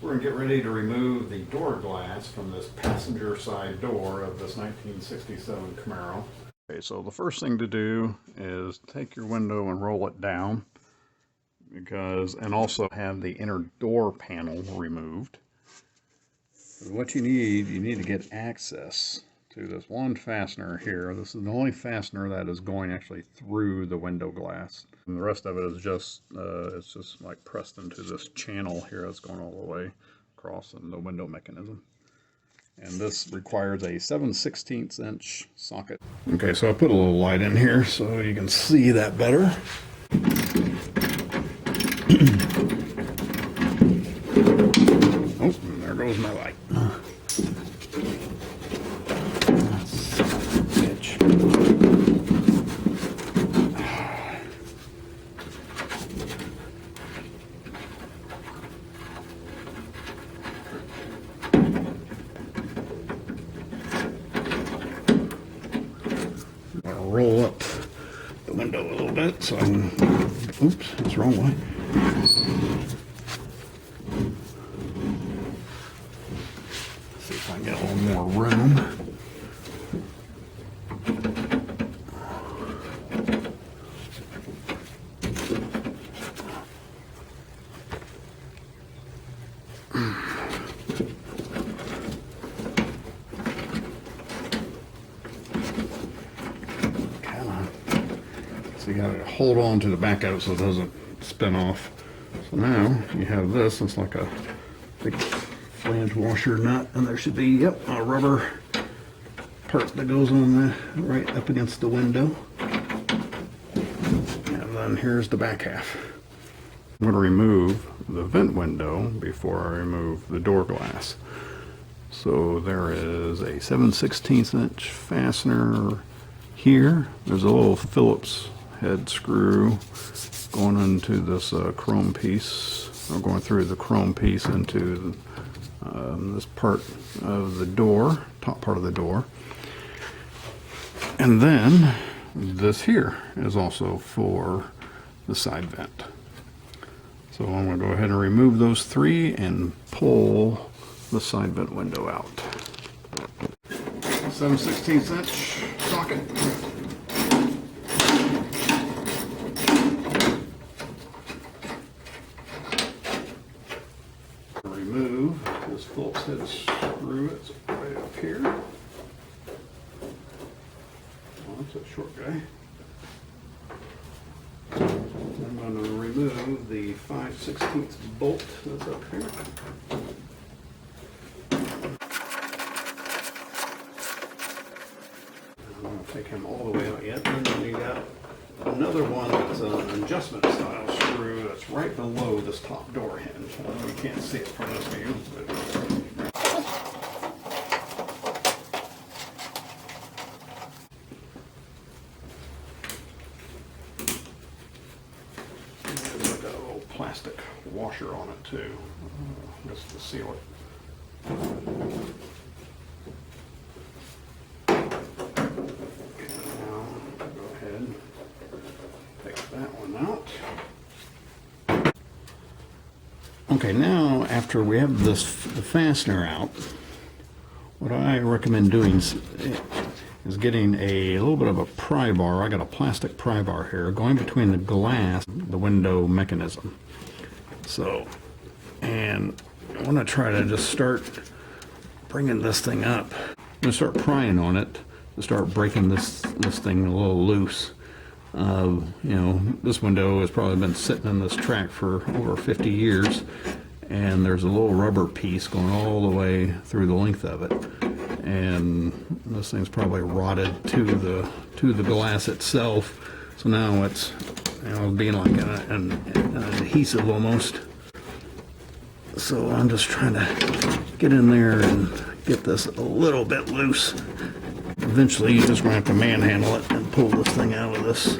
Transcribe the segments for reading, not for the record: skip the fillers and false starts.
we're going to get ready to remove the door glass from this passenger side door of this 1967 Camaro. Okay, so the first thing to do is take your window and roll it down, and also have the inner door panel removed. What you need to get access to this one fastener here. This is the only fastener that is going actually through the window glass. And the rest of it is just, it's just like pressed into this channel here that's going all the way across in the window mechanism. And this requires a 7/16 inch socket. Okay, so I put a little light in here so you can see that better. Oh, there goes my light. I'll roll up the window a little bit so I can, oops, that's the wrong way. See if I can get a little more room. So you gotta hold on to the back of it so it doesn't spin off. So now you have this, it's like a big flange washer nut, and there should be, yep, a rubber part that goes on the right up against the window. And then here's the back half. I'm going to remove the vent window before I remove the door glass. So there is a 7/16 inch fastener here. There's a little Phillips head screw going into this chrome piece, or going through the chrome piece into this part of the door, top part of the door. And then this here is also for the side vent. So I'm going to go ahead and remove those three and pull the side vent window out. 7/16 inch socket. Remove this Phillips head screw. It's right up here. Oh, that's a short guy. I'm going to remove the 5/16 bolt that's up here. I'm going to take him all the way out yet. And then you got another one that's an adjustment style screw that's right below this top door hinge. I know you can't see it from this view, but there's like a little plastic washer on it too, just to seal it. Okay, now after we have the fastener out, what I recommend doing is getting a little bit of a pry bar. I got a plastic pry bar here going between the glass, the window mechanism. So, and I want to try to just start bringing this thing up. I'm going to start prying on it to start breaking this thing a little loose. You know, this window has probably been sitting in this track for over 50 years, and there's a little rubber piece going all the way through the length of it, and this thing's probably rotted to the glass itself. So now it's, you know, being like an adhesive almost. So I'm just trying to get in there and get this a little bit loose. Eventually you're just going to have to manhandle it and pull this thing out of this.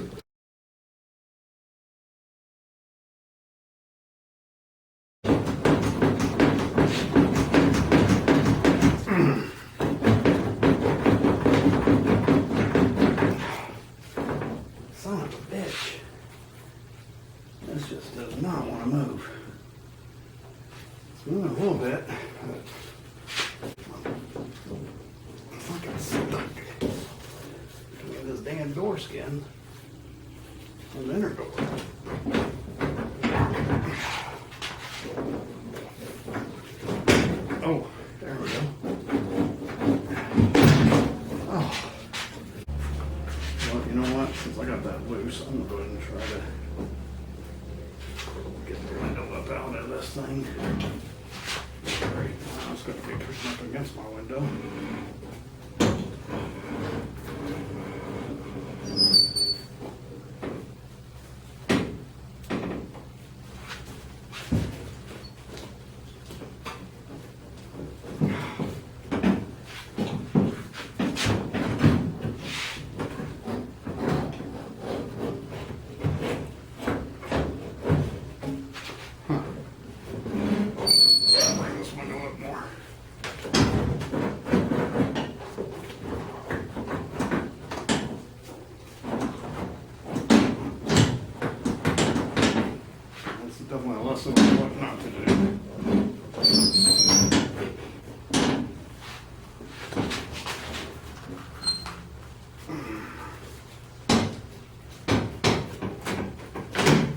Son of a bitch. This just does not want to move. So I'm going a little bit. I'm fucking stuck between this damn door skin and the inner door. Oh, there we go. Oh. Well, you know what? Since I got that loose, I'm gonna go ahead and try to get the window up out of this thing. Great. Now it's gonna be pushing up against my window. Bring this window up more. That's definitely a lesson on what not to do.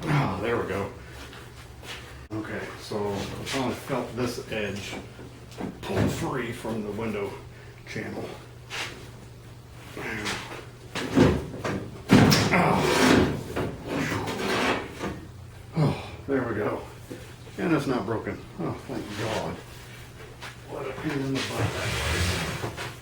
Ah, there we go. Okay, so I finally felt this edge pull free from the window channel. Oh, there we go. And it's not broken. Oh, thank God. What a pain in the butt that was.